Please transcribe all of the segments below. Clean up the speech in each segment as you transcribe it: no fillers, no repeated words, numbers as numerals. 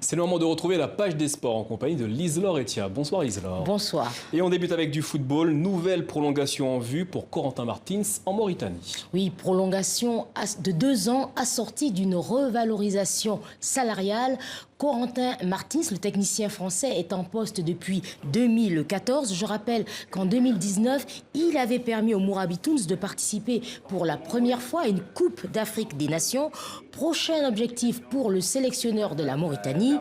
C'est le moment de retrouver la page des sports en compagnie de Lise-Laure Etia. Bonsoir Lise-Laure. Bonsoir. Et on débute avec du football. Nouvelle prolongation en vue pour Corentin Martins en Mauritanie. Oui, prolongation de 2 ans assortie d'une revalorisation salariale. Corentin Martins, le technicien français, est en poste depuis 2014. Je rappelle qu'en 2019, il avait permis aux Mourabitouns de participer pour la première fois à une Coupe d'Afrique des Nations. Prochain objectif pour le sélectionneur de la Mauritanie,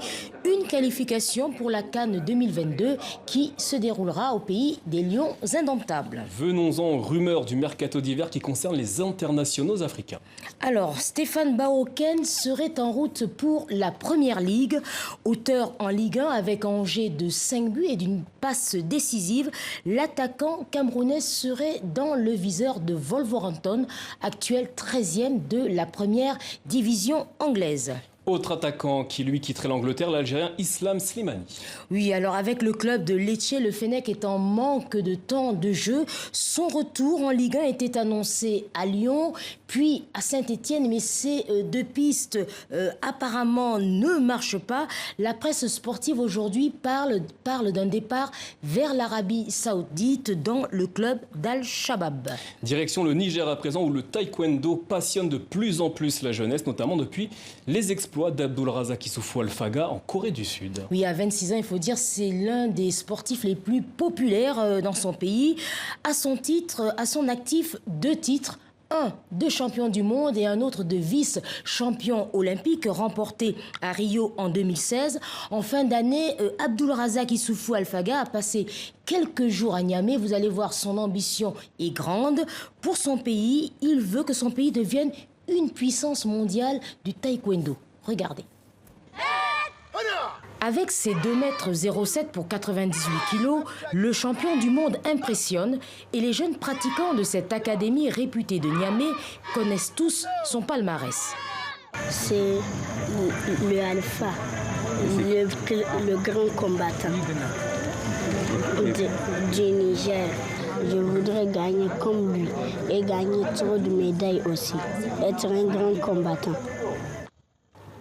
une qualification pour la CAN 2022 qui se déroulera au pays des Lions indomptables. Venons-en aux rumeurs du mercato d'hiver qui concerne les internationaux africains. Alors, Stéphane Baoken serait en route pour la Première Ligue, auteur en Ligue 1 avec Angers de 5 buts et d'une passe décisive. L'attaquant camerounais serait dans le viseur de Wolverhampton, actuel 13e de la première division anglaise. Autre attaquant qui, lui, quitterait l'Angleterre, l'Algérien Islam Slimani. Oui, alors avec le club de Lecce, le Fennec est en manque de temps de jeu. Son retour en Ligue 1 était annoncé à Lyon, puis à Saint-Etienne, mais ces deux pistes apparemment ne marchent pas. La presse sportive aujourd'hui parle d'un départ vers l'Arabie Saoudite dans le club d'Al-Shabab. Direction le Niger à présent, où le taekwondo passionne de plus en plus la jeunesse, notamment depuis les exploits d'Abdulrazak Issoufou Alfaga en Corée du Sud. Oui, à 26 ans, il faut dire, c'est l'un des sportifs les plus populaires dans son pays. À son actif, 2 titres. Un de champion du monde et un autre de vice-champion olympique remporté à Rio en 2016. En fin d'année, Abdulrazak Issoufou Alfaga a passé quelques jours à Niamey. Vous allez voir, son ambition est grande. Pour son pays, il veut que son pays devienne une puissance mondiale du taekwondo. Regardez. Avec ses 2,07 m pour 98 kg, le champion du monde impressionne et les jeunes pratiquants de cette académie réputée de Niamey connaissent tous son palmarès. C'est le alpha, le grand combattant du Niger. Je voudrais gagner comme lui et gagner trop de médailles aussi, être un grand combattant.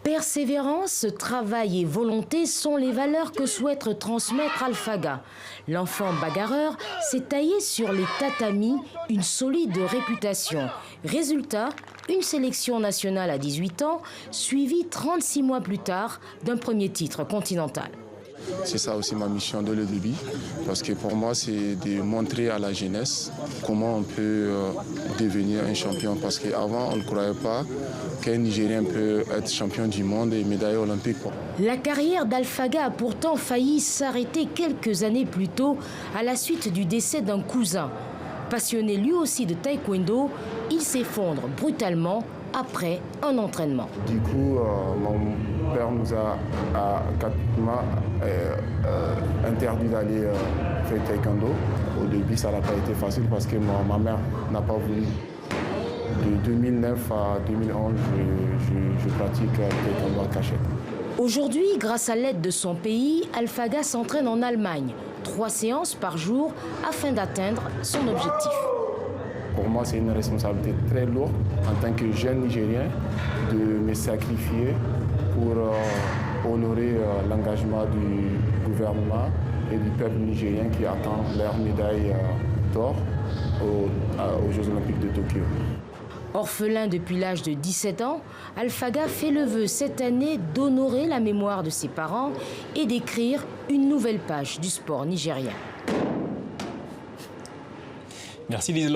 Persévérance, travail et volonté sont les valeurs que souhaite transmettre Alfaga. L'enfant bagarreur s'est taillé sur les tatamis une solide réputation. Résultat, une sélection nationale à 18 ans, suivie 36 mois plus tard d'un premier titre continental. C'est ça aussi ma mission de le début, parce que pour moi c'est de montrer à la jeunesse comment on peut devenir un champion, parce qu'avant on ne croyait pas qu'un Nigérien peut être champion du monde et médaillé olympique. La carrière d'Alfaga a pourtant failli s'arrêter quelques années plus tôt à la suite du décès d'un cousin. Passionné lui aussi de taekwondo, il s'effondre brutalement après un entraînement. Du coup, mon père nous a interdit d'aller faire taekwondo. Au début, ça n'a pas été facile parce que ma mère n'a pas voulu. De 2009 à 2011, je pratique taekwondo à cachette. Aujourd'hui, grâce à l'aide de son pays, Alfaga s'entraîne en Allemagne. 3 séances par jour afin d'atteindre son objectif. Pour moi, c'est une responsabilité très lourde en tant que jeune Nigérien de me sacrifier pour honorer l'engagement du gouvernement et du peuple nigérien qui attend leur médaille d'or aux Jeux Olympiques de Tokyo. Orphelin depuis l'âge de 17 ans, Alfaga fait le vœu cette année d'honorer la mémoire de ses parents et d'écrire une nouvelle page du sport nigérien. Merci Lise.